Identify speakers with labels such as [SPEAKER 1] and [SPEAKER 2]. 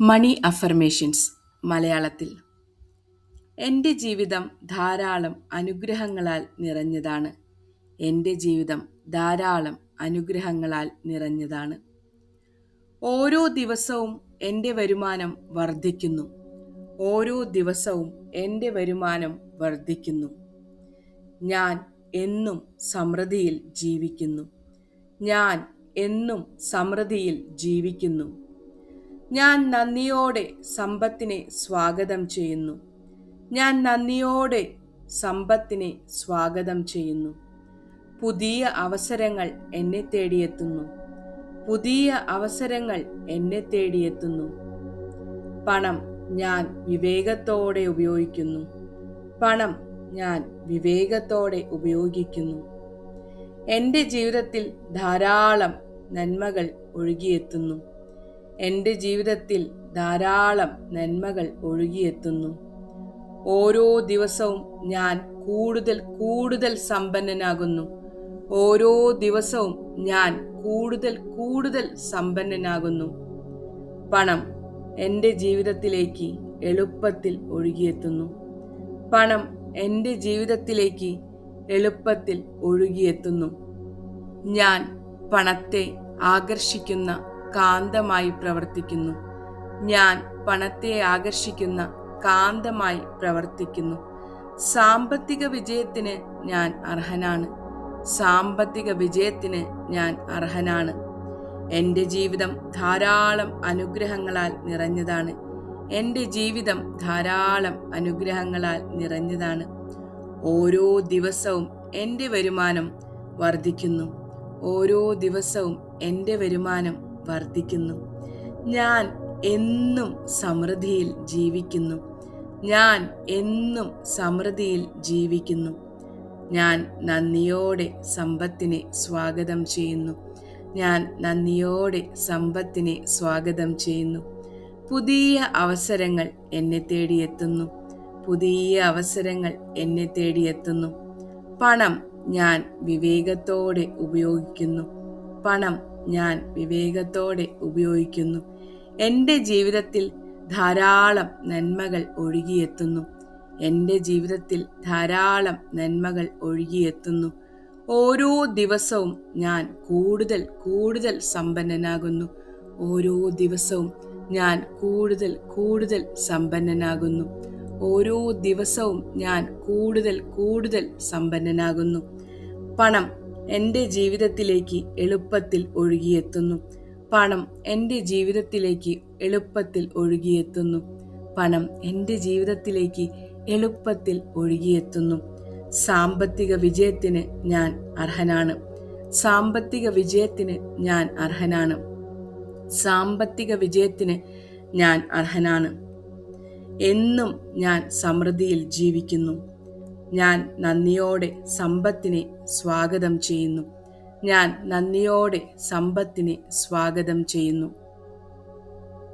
[SPEAKER 1] മണി affirmations മലയാളത്തിൽ. എൻ്റെ ജീവിതം ധാരാളം അനുഗ്രഹങ്ങളാൽ നിറഞ്ഞതാണ്. എൻ്റെ ജീവിതം ധാരാളം അനുഗ്രഹങ്ങളാൽ നിറഞ്ഞതാണ്. ഓരോ ദിവസവും എൻ്റെ വരുമാനം വർദ്ധിക്കുന്നു. ഓരോ ദിവസവും എൻ്റെ വരുമാനം വർദ്ധിക്കുന്നു. ഞാൻ എന്നും സമൃദ്ധിയിൽ ജീവിക്കുന്നു. ഞാൻ എന്നും സമൃദ്ധിയിൽ ജീവിക്കുന്നു. ഞാൻ നന്ദിയോടെ സമ്പത്തിനെ സ്വാഗതം ചെയ്യുന്നു. ഞാൻ നന്ദിയോടെ സമ്പത്തിനെ സ്വാഗതം ചെയ്യുന്നു. പുതിയ അവസരങ്ങൾ എന്നെ തേടിയെത്തുന്നു. പുതിയ അവസരങ്ങൾ എന്നെ തേടിയെത്തുന്നു. പണം ഞാൻ വിവേകത്തോടെ ഉപയോഗിക്കുന്നു. പണം ഞാൻ വിവേകത്തോടെ ഉപയോഗിക്കുന്നു. എൻ്റെ ജീവിതത്തിൽ ധാരാളം നന്മകൾ ഒഴുകിയെത്തുന്നു. എൻ്റെ ജീവിതത്തിൽ ധാരാളം നന്മകൾ ഒഴുകിയെത്തുന്നു. ഓരോ ദിവസവും ഞാൻ കൂടുതൽ കൂടുതൽ സമ്പന്നനാകുന്നു. ഓരോ ദിവസവും ഞാൻ കൂടുതൽ കൂടുതൽ സമ്പന്നനാകുന്നു. പണം എൻ്റെ ജീവിതത്തിലേക്ക് എളുപ്പത്തിൽ ഒഴുകിയെത്തുന്നു. പണം എൻ്റെ ജീവിതത്തിലേക്ക് എളുപ്പത്തിൽ ഒഴുകിയെത്തുന്നു. ഞാൻ പണത്തെ ആകർഷിക്കുന്ന കാന്തമായി പ്രവർത്തിക്കുന്നു. ഞാൻ പണത്തെ ആകർഷിക്കുന്ന കാന്തമായി പ്രവർത്തിക്കുന്നു. സാമ്പത്തിക വിജയത്തിന് ഞാൻ അർഹനാണ്. സാമ്പത്തിക വിജയത്തിന് ഞാൻ അർഹനാണ്. എൻ്റെ ജീവിതം ധാരാളം അനുഗ്രഹങ്ങളാൽ നിറഞ്ഞതാണ്. എൻ്റെ ജീവിതം ധാരാളം അനുഗ്രഹങ്ങളാൽ നിറഞ്ഞതാണ്. ഓരോ ദിവസവും എൻ്റെ വരുമാനം വർദ്ധിക്കുന്നു. ഓരോ ദിവസവും എൻ്റെ വരുമാനം വർദ്ധിക്കുന്നു. ഞാൻ എന്നും സമൃദ്ധിയിൽ ജീവിക്കുന്നു. ഞാൻ എന്നും സമൃദ്ധിയിൽ ജീവിക്കുന്നു. ഞാൻ നന്ദിയോടെ സമ്പത്തിനെ സ്വാഗതം ചെയ്യുന്നു. ഞാൻ നന്ദിയോടെ സമ്പത്തിനെ സ്വാഗതം ചെയ്യുന്നു. പുതിയ അവസരങ്ങൾ എന്നെ തേടിയെത്തുന്നു. പുതിയ അവസരങ്ങൾ എന്നെ തേടിയെത്തുന്നു. പണം ഞാൻ വിവേകത്തോടെ ഉപയോഗിക്കുന്നു. പണം ഞാൻ വിവേകത്തോടെ ഉപയോഗിക്കുന്നു. എൻ്റെ ജീവിതത്തിൽ ധാരാളം നന്മകൾ ഒഴുകിയെത്തുന്നു. എൻ്റെ ജീവിതത്തിൽ ധാരാളം നന്മകൾ ഒഴുകിയെത്തുന്നു. ഓരോ ദിവസവും ഞാൻ കൂടുതൽ കൂടുതൽ സമ്പന്നനാകുന്നു. ഓരോ ദിവസവും ഞാൻ കൂടുതൽ കൂടുതൽ സമ്പന്നനാകുന്നു. ഓരോ ദിവസവും ഞാൻ കൂടുതൽ കൂടുതൽ സമ്പന്നനാകുന്നു. പണം എൻ്റെ ജീവിതത്തിലേക്ക് എളുപ്പത്തിൽ ഒഴുകിയെത്തുന്നു. പണം എൻ്റെ ജീവിതത്തിലേക്ക് എളുപ്പത്തിൽ ഒഴുകിയെത്തുന്നു. പണം എൻ്റെ ജീവിതത്തിലേക്ക് എളുപ്പത്തിൽ ഒഴുകിയെത്തുന്നു. സാമ്പത്തിക വിജയത്തിന് ഞാൻ അർഹനാണ്. സാമ്പത്തിക വിജയത്തിന് ഞാൻ അർഹനാണ്. സാമ്പത്തിക വിജയത്തിന് ഞാൻ അർഹനാണ്. എന്നും ഞാൻ സമൃദ്ധിയിൽ ജീവിക്കുന്നു. ഞാൻ നന്ദിയോടെ സമ്പത്തിനെ സ്വാഗതം ചെയ്യുന്നു. ഞാൻ നന്ദിയോടെ സമ്പത്തിനെ സ്വാഗതം ചെയ്യുന്നു.